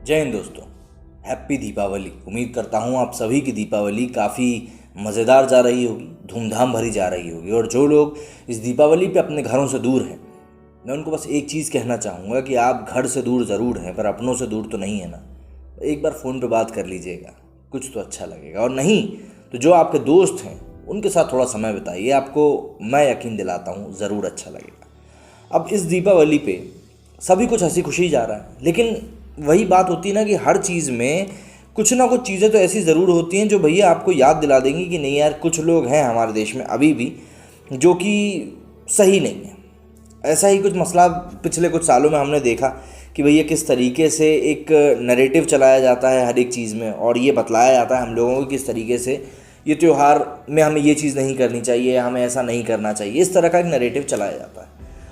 जय हिंद दोस्तों। हैप्पी दीपावली। उम्मीद करता हूँ आप सभी की दीपावली काफ़ी मज़ेदार जा रही होगी, धूमधाम भरी जा रही होगी। और जो लोग इस दीपावली पे अपने घरों से दूर हैं, मैं उनको बस एक चीज़ कहना चाहूँगा कि आप घर से दूर ज़रूर हैं पर अपनों से दूर तो नहीं है ना। एक बार फ़ोन पे बात कर लीजिएगा, कुछ तो अच्छा लगेगा। और नहीं तो जो आपके दोस्त हैं उनके साथ थोड़ा समय बिताइए, आपको मैं यकीन दिलाता हूँ ज़रूर अच्छा लगेगा। अब इस दीपावली पे सभी कुछ हंसी खुशी जा रहा है, लेकिन वही बात होती है ना कि हर चीज़ में कुछ ना कुछ चीज़ें तो ऐसी ज़रूर होती हैं जो भैया आपको याद दिला देंगी कि नहीं यार, कुछ लोग हैं हमारे देश में अभी भी जो कि सही नहीं है। ऐसा ही कुछ मसला पिछले कुछ सालों में हमने देखा कि भैया किस तरीके से एक नैरेटिव चलाया जाता है हर एक चीज़ में, और ये बतलाया जाता है हम लोगों को किस तरीके से ये त्यौहार में हमें ये चीज़ नहीं करनी चाहिए, हमें ऐसा नहीं करना चाहिए। इस तरह का एक नैरेटिव चलाया जाता है।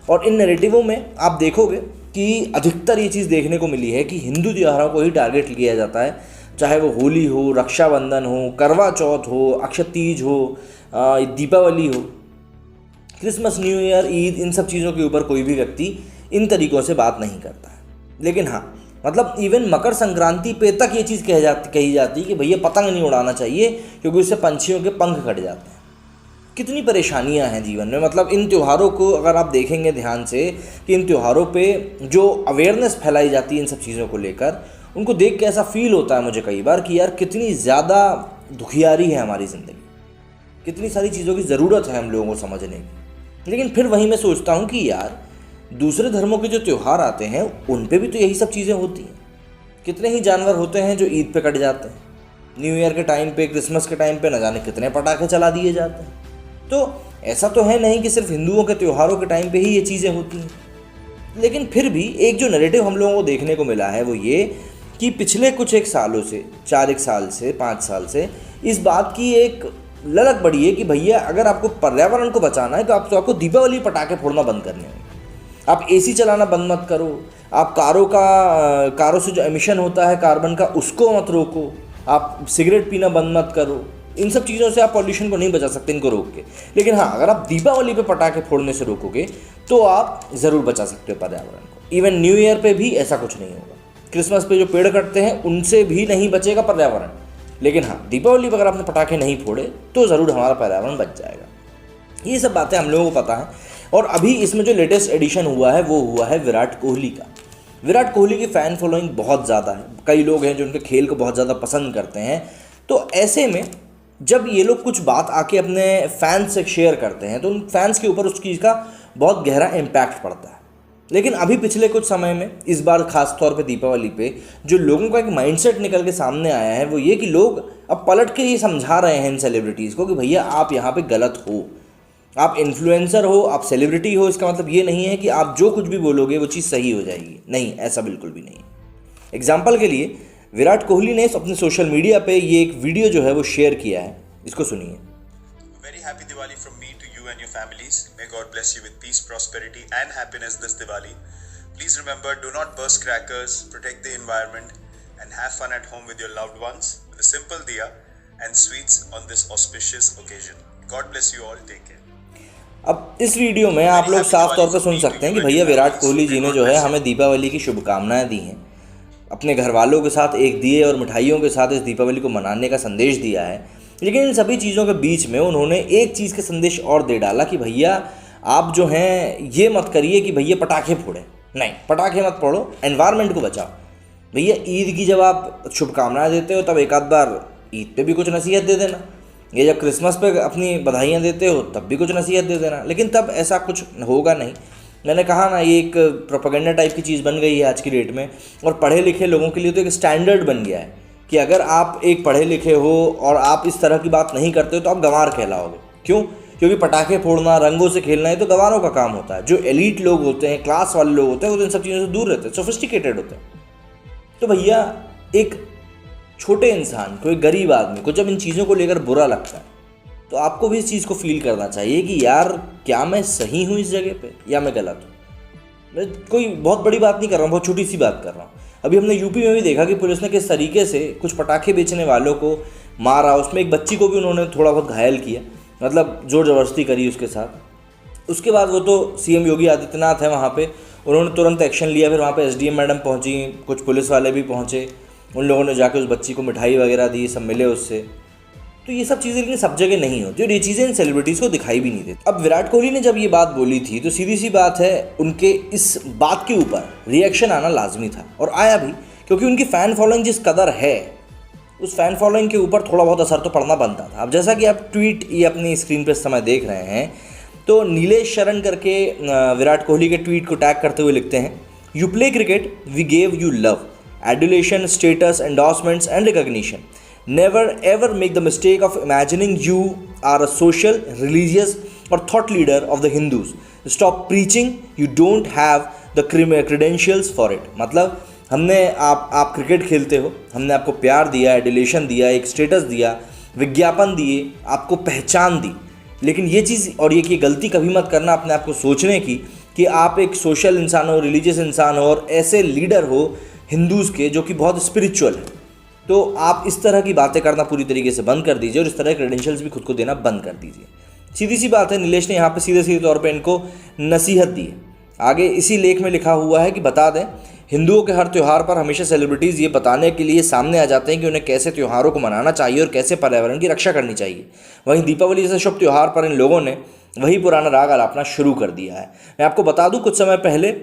और इन नैरेटिवों में आप देखोगे कि अधिकतर ये चीज़ देखने को मिली है कि हिंदू त्योहारों को ही टारगेट किया जाता है, चाहे वो होली हो, रक्षाबंधन हो, करवा चौथ हो, अक्षय तीज हो, दीपावली हो, क्रिसमस, न्यू ईयर, ईद, इन सब चीज़ों के ऊपर कोई भी व्यक्ति इन तरीक़ों से बात नहीं करता है। लेकिन हाँ, मतलब इवन मकर संक्रांति पे तक ये चीज़ कही जाती है कि भैया पतंग नहीं उड़ाना चाहिए क्योंकि उससे पंछियों के पंख कट जाते हैं। कितनी परेशानियां हैं जीवन में। मतलब इन त्योहारों को अगर आप देखेंगे ध्यान से कि इन त्योहारों पे जो अवेयरनेस फैलाई जाती है इन सब चीज़ों को लेकर, उनको देख के ऐसा फील होता है मुझे कई बार कि यार कितनी ज़्यादा दुखियारी है हमारी ज़िंदगी, कितनी सारी चीज़ों की ज़रूरत है हम लोगों को समझने की। लेकिन फिर वहीं मैं सोचता हूँ कि यार दूसरे धर्मों के जो त्यौहार आते हैं उन पर भी तो यही सब चीज़ें होती हैं। कितने ही जानवर होते हैं जो ईद पे कट जाते हैं, न्यू ईयर के टाइम पे, क्रिसमस के टाइम पे न जाने कितने पटाखे चला दिए जाते हैं। तो ऐसा तो है नहीं कि सिर्फ हिंदुओं के त्योहारों के टाइम पे ही ये चीज़ें होती हैं। लेकिन फिर भी एक जो नैरेटिव हम लोगों को देखने को मिला है वो ये कि पिछले कुछ एक सालों से, 4 साल से 5 साल से इस बात की एक ललक बढ़ी है कि भैया अगर आपको पर्यावरण को बचाना है तो आपको दीपावली पटाखे फोड़ना बंद करने होंगे। आप एसी चलाना बंद मत करो, आप कारों से जो एमिशन होता है कार्बन का उसको मत रोको, आप सिगरेट पीना बंद मत करो। इन सब चीज़ों से आप पॉल्यूशन को नहीं बचा सकते इनको रोक के। लेकिन हाँ, अगर आप दीपावली पे पटाखे फोड़ने से रोकोगे तो आप ज़रूर बचा सकते हो पर्यावरण को। इवन न्यू ईयर पे भी ऐसा कुछ नहीं होगा। क्रिसमस पे जो पेड़ कटते हैं उनसे भी नहीं बचेगा पर्यावरण। लेकिन हाँ, दीपावली पर अगर आपने पटाखे नहीं फोड़े तो ज़रूर हमारा पर्यावरण बच जाएगा। ये सब बातें हम लोगों को पता है। और अभी इसमें जो लेटेस्ट एडिशन हुआ है वो हुआ है विराट कोहली का। विराट कोहली की फ़ैन फॉलोइंग बहुत ज़्यादा है, कई लोग हैं जो उनके खेल को बहुत ज़्यादा पसंद करते हैं। तो ऐसे में जब ये लोग कुछ बात आके अपने फैंस से शेयर करते हैं तो उन फैंस के ऊपर उस चीज़ का बहुत गहरा इम्पैक्ट पड़ता है। लेकिन अभी पिछले कुछ समय में, इस बार खास तौर पे दीपावली पे, जो लोगों का एक माइंडसेट निकल के सामने आया है वो ये कि लोग अब पलट के ये समझा रहे हैं इन सेलिब्रिटीज़ को कि भैया आप यहाँ पे गलत हो। आप इन्फ्लुएंसर हो, आप सेलिब्रिटी हो, इसका मतलब ये नहीं है कि आप जो कुछ भी बोलोगे वो चीज़ सही हो जाएगी। नहीं, ऐसा बिल्कुल भी नहीं। एग्जाम्पल के लिए विराट कोहली ने अपने सोशल मीडिया पे ये एक वीडियो जो है वो शेयर किया है, इसको सुनिए। Very happy Diwali from me to you and your families. May God bless you with peace, prosperity and happiness this Diwali. Please remember, do not burst crackers, protect the environment and have fun at home with your loved ones with a simple diya and sweets on this auspicious occasion. God bless you all. Take care. अब इस video में आप लोग साफ तौर पर सुन सकते हैं कि भैया विराट कोहली जी ने जो है हमें दीपावली की शुभकामनाएं दी हैं, अपने घर वालों के साथ एक दिए और मिठाइयों के साथ इस दीपावली को मनाने का संदेश दिया है। लेकिन इन सभी चीज़ों के बीच में उन्होंने एक चीज़ का संदेश और दे डाला कि भैया आप जो हैं ये मत करिए कि भैया पटाखे फोड़ें। नहीं, पटाखे मत फोड़ो, एनवायरनमेंट को बचाओ। भैया ईद की जब आप शुभकामनाएं देते हो तब एक आध बार ईद पे भी कुछ नसीहत दे देना, या जब क्रिसमस पे अपनी बधाइयाँ देते हो तब भी कुछ नसीहत दे देना। लेकिन तब ऐसा कुछ होगा नहीं। मैंने कहा ना, ये एक प्रोपेगेंडा टाइप की चीज़ बन गई है आज की डेट में, और पढ़े लिखे लोगों के लिए तो एक स्टैंडर्ड बन गया है कि अगर आप एक पढ़े लिखे हो और आप इस तरह की बात नहीं करते हो तो आप गंवार कहलाओगे। क्यों? क्योंकि पटाखे फोड़ना, रंगों से खेलना ये तो गंवारों का काम होता है। जो एलीट लोग होते हैं, क्लास वाले लोग होते हैं, वो तो इन सब चीज़ों से दूर रहते हैं, सोफिस्टिकेटेड होते हैं। तो भैया एक छोटे इंसान को, एक गरीब आदमी को जब इन चीज़ों को लेकर बुरा लगता है तो आपको भी इस चीज़ को फील करना चाहिए कि यार क्या मैं सही हूँ इस जगह पे या मैं गलत हूँ। मैं कोई बहुत बड़ी बात नहीं कर रहा हूँ, बहुत छोटी सी बात कर रहा हूँ। अभी हमने यूपी में भी देखा कि पुलिस ने किस तरीके से कुछ पटाखे बेचने वालों को मारा, उसमें एक बच्ची को भी उन्होंने थोड़ा बहुत घायल किया, मतलब जोर ज़बरदस्ती करी उसके साथ। उसके बाद वो तो सीएम योगी आदित्यनाथ है वहाँ पे, उन्होंने तुरंत एक्शन लिया। फिर वहाँ पे एसडीएम मैडम पहुँची, कुछ पुलिस वाले भी पहुँचे, उन लोगों ने जाके उस बच्ची को मिठाई वगैरह दी, सब मिले उससे। तो ये सब चीज़ें लेकिन सब जगह नहीं होती और ये चीज़ें इन सेलिब्रिटीज़ को दिखाई भी नहीं देती। अब विराट कोहली ने जब ये बात बोली थी तो सीधी सी बात है, उनके इस बात के ऊपर रिएक्शन आना लाजमी था और आया भी, क्योंकि उनकी फ़ैन फॉलोइंग जिस कदर है उस फ़ैन फॉलोइंग के ऊपर थोड़ा बहुत असर तो पड़ना बनता था। अब जैसा कि आप ट्वीट ये अपनी स्क्रीन पर इस समय देख रहे हैं, तो नीलेश शरण करके विराट कोहली के ट्वीट को टैग करते हुए लिखते हैं, you play cricket, we gave you love, adulation, status, endorsements and recognition. Never ever make the mistake of imagining you are a social, religious or thought leader of the Hindus. Stop preaching, you don't have the credentials for it. मतलब हमने आप cricket खेलते हो, हमने आपको प्यार दिया, adulation दिया, एक स्टेटस दिया, विज्ञापन दिए, आपको पहचान दी, लेकिन ये चीज़ और ये गलती कभी मत करना अपने आप को सोचने की कि आप एक सोशल इंसान हो, रिलीजियस इंसान हो और ऐसे लीडर हो हिंदूज़ के जो कि बहुत स्पिरिचुअल है। तो आप इस तरह की बातें करना पूरी तरीके से बंद कर दीजिए और इस तरह के क्रेडेंशियल्स भी खुद को देना बंद कर दीजिए। सीधी सी बात है, नीलेश ने यहाँ पे सीधे तौर पे इनको नसीहत दी है। आगे इसी लेख में लिखा हुआ है कि बता दें, हिंदुओं के हर त्यौहार पर हमेशा सेलिब्रिटीज़ ये बताने के लिए सामने आ जाते हैं कि उन्हें कैसे त्योहारों को मनाना चाहिए और कैसे पर्यावरण की रक्षा करनी चाहिए। वहीं दीपावली जैसे शुभ त्यौहार पर इन लोगों ने वही पुराना राग आलापना शुरू कर दिया है। मैं आपको बता दूँ, कुछ समय पहले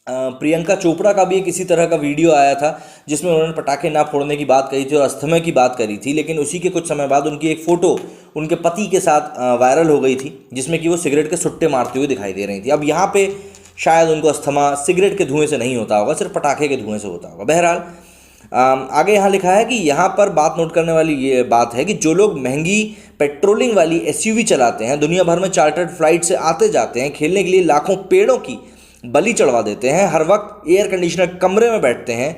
प्रियंका चोपड़ा का भी एक इसी तरह का वीडियो आया था जिसमें उन्होंने पटाखे ना फोड़ने की बात कही थी और अस्थमय की बात करी थी, लेकिन उसी के कुछ समय बाद उनकी एक फ़ोटो उनके पति के साथ वायरल हो गई थी जिसमें कि वो सिगरेट के सुट्टे मारते हुए दिखाई दे रही थी। अब यहाँ पे शायद उनको अस्थमा सिगरेट के धुएँ से नहीं होता होगा, सिर्फ पटाखे के धुएँ से होता होगा। बहरहाल आगे यहाँ लिखा है कि यहाँ पर बात नोट करने वाली ये बात है कि जो लोग महंगी पेट्रोलिंग वाली एसयूवी चलाते हैं, दुनिया भर में चार्टर्ड फ्लाइट से आते जाते हैं, खेलने के लिए लाखों पेड़ों की बलि चढ़वा देते हैं, हर वक्त एयर कंडीशनर कमरे में बैठते हैं,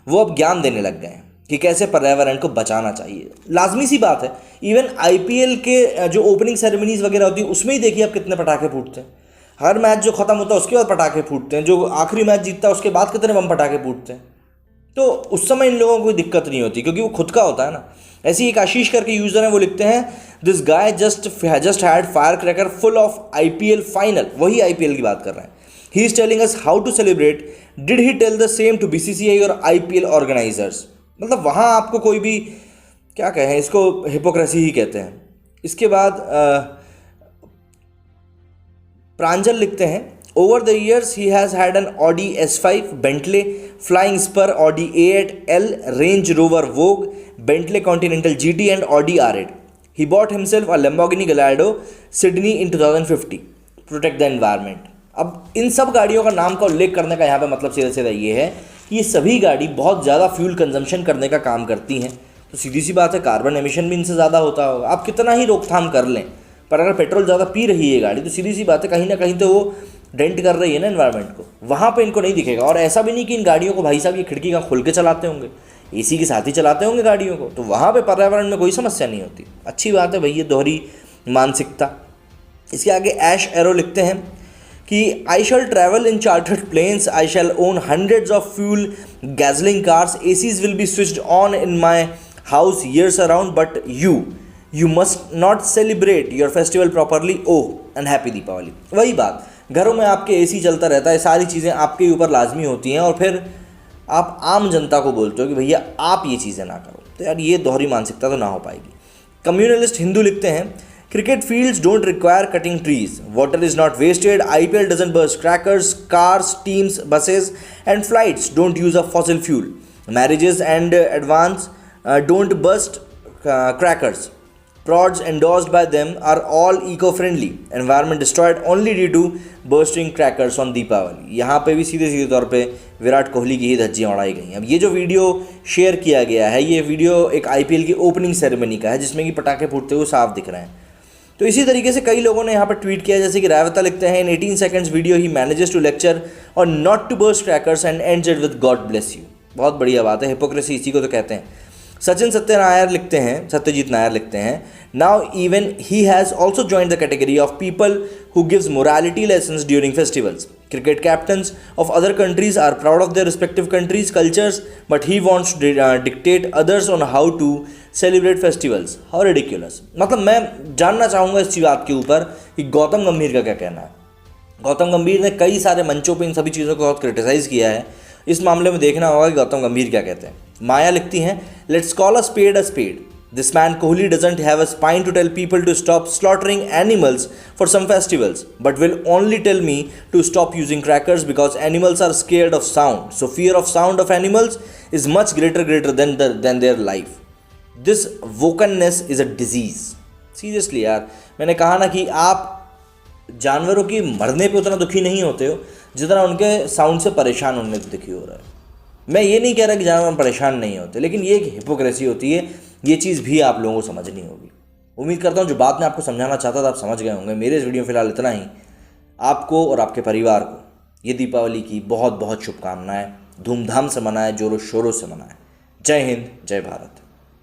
वो अब ज्ञान देने लग गए हैं कि कैसे पर्यावरण को बचाना चाहिए। लाजमी सी बात है, इवन आईपीएल के जो ओपनिंग सेरेमनीज़ वगैरह होती है उसमें ही देखिए आप कितने पटाखे फूटते हैं। हर मैच जो ख़त्म होता है उसके बाद पटाखे फूटते हैं, जो आखिरी मैच जीतता है उसके बाद कितने बम पटाखे फूटते हैं। तो उस समय इन लोगों को कोई दिक्कत नहीं होती क्योंकि वो खुद का होता है ना। ऐसे ही एक आशीष करके यूज़र है, वो लिखते हैं, this guy just had fire cracker full of IPL final. वही आईपीएल की बात कर रहे हैं। He is telling us how to celebrate. Did he tell the same to BCCI और IPL organizers? मतलब वहाँ आपको कोई भी क्या कहें, इसको हिपोक्रेसी ही कहते हैं। इसके बाद प्रांजल लिखते हैं, Over the years he has had an Audi S5, Bentley Flying Spur, Audi A8L, Range Rover Vogue, Bentley Continental GT and Audi R8. He bought himself a Lamborghini Gallardo Sydney in 2050. Protect the environment. अब इन सब गाड़ियों का नाम का उल्लेख करने का यहाँ पे मतलब सीधा ये है कि ये सभी गाड़ी बहुत ज़्यादा फ्यूल कंजम्पशन करने का काम करती हैं। तो सीधी सी बात है, कार्बन एमिशन भी इनसे ज़्यादा होता होगा। आप कितना ही रोकथाम कर लें, पर अगर पेट्रोल ज़्यादा पी रही है गाड़ी तो सीधी सी बात है कहीं ना कहीं तो वो डेंट कर रही है ना एनवायरनमेंट को, वहाँ पे इनको नहीं दिखेगा। और ऐसा भी नहीं कि इन गाड़ियों को भाई साहब ये खिड़की का खुल के चलाते होंगे, एसी के साथ ही चलाते होंगे गाड़ियों को, तो वहाँ पे पर्यावरण में कोई समस्या नहीं होती। अच्छी बात है भाई, ये दोहरी मानसिकता। इसके आगे ऐश एरो लिखते हैं कि I shall travel in chartered planes, I shall own hundreds of fuel guzzling cars, ACs will be switched on in my house years around, but you must not celebrate your festival properly, oh and happy Deepavali. वही बात, घरों में आपके AC चलता रहता है, सारी चीज़ें आपके ऊपर लाजमी होती हैं और फिर आप आम जनता को बोलते हो कि भैया आप ये चीज़ें ना करो। तो यार ये दोहरी मानसिकता तो ना हो पाएगी। कम्युनलिस्ट हिंदू लिखते हैं, cricket fields don't require cutting trees, water is not wasted, IPL doesn't burst crackers, cars, teams, buses and flights don't use up fossil fuel, marriages and advance don't burst crackers, prods endorsed by them are all eco-friendly, environment destroyed only due to bursting crackers on Deepavali। यहाँ पे भी सीधे तौर पे विराट कोहली की ही धज्जियाँ उड़ाई गई हैं। अब ये जो वीडियो शेयर किया गया है, ये वीडियो एक IPL की ओपनिंग सेरेमनी का है जिसमें कि पटाखे फूटते हुए साफ दिख रहे हैं। तो इसी तरीके से कई लोगों ने यहाँ पर ट्वीट किया, जैसे कि रायवता लिखते हैं, in 18 seconds video he manages to lecture और not to burst crackers and ends it with God bless you. बहुत बढ़िया बात है, हिपोक्रेसी इसी को तो कहते हैं। सत्यजीत नायर लिखते हैं, now even he has also joined the category of people who gives morality lessons during festivals. Cricket captains of other countries are proud of their respective countries' cultures, but he wants to dictate others on how to celebrate festivals. How ridiculous. मतलब मैं जानना चाहूँगा इस बात के ऊपर कि गौतम गंभीर का क्या कहना है। गौतम गंभीर ने कई सारे मंचों पे इन सभी चीज़ों को बहुत क्रिटिसाइज़ किया है। इस मामले में देखना होगा कि गौतम गंभीर क्या कहते हैं। माया लिखती हैं, let's call a spade. This man Kohli doesn't have a spine to tell people to stop slaughtering animals for some festivals, but will only tell me to stop using crackers because animals are scared of sound, so fear of sound of animals is much greater than their life. This wokeness is a disease. Seriously यार, मैंने कहा ना कि आप जानवरों की मरने पे उतना दुखी नहीं होते हो जितना उनके साउंड से परेशान होने पे दुखी हो रहा है। मैं ये नहीं कह रहा कि जानवर परेशान नहीं होते, लेकिन ये एक हिपोक्रेसी होती है। ये चीज़ भी आप लोगों को समझनी होगी। उम्मीद करता हूँ जो बात मैं आपको समझाना चाहता था आप समझ गए होंगे। मेरे इस वीडियो में फिलहाल इतना ही। आपको और आपके परिवार को ये दीपावली की बहुत बहुत शुभकामनाएं। धूमधाम से मनाएं, जोरों शोरों से मनाएं। जय हिंद, जय भारत।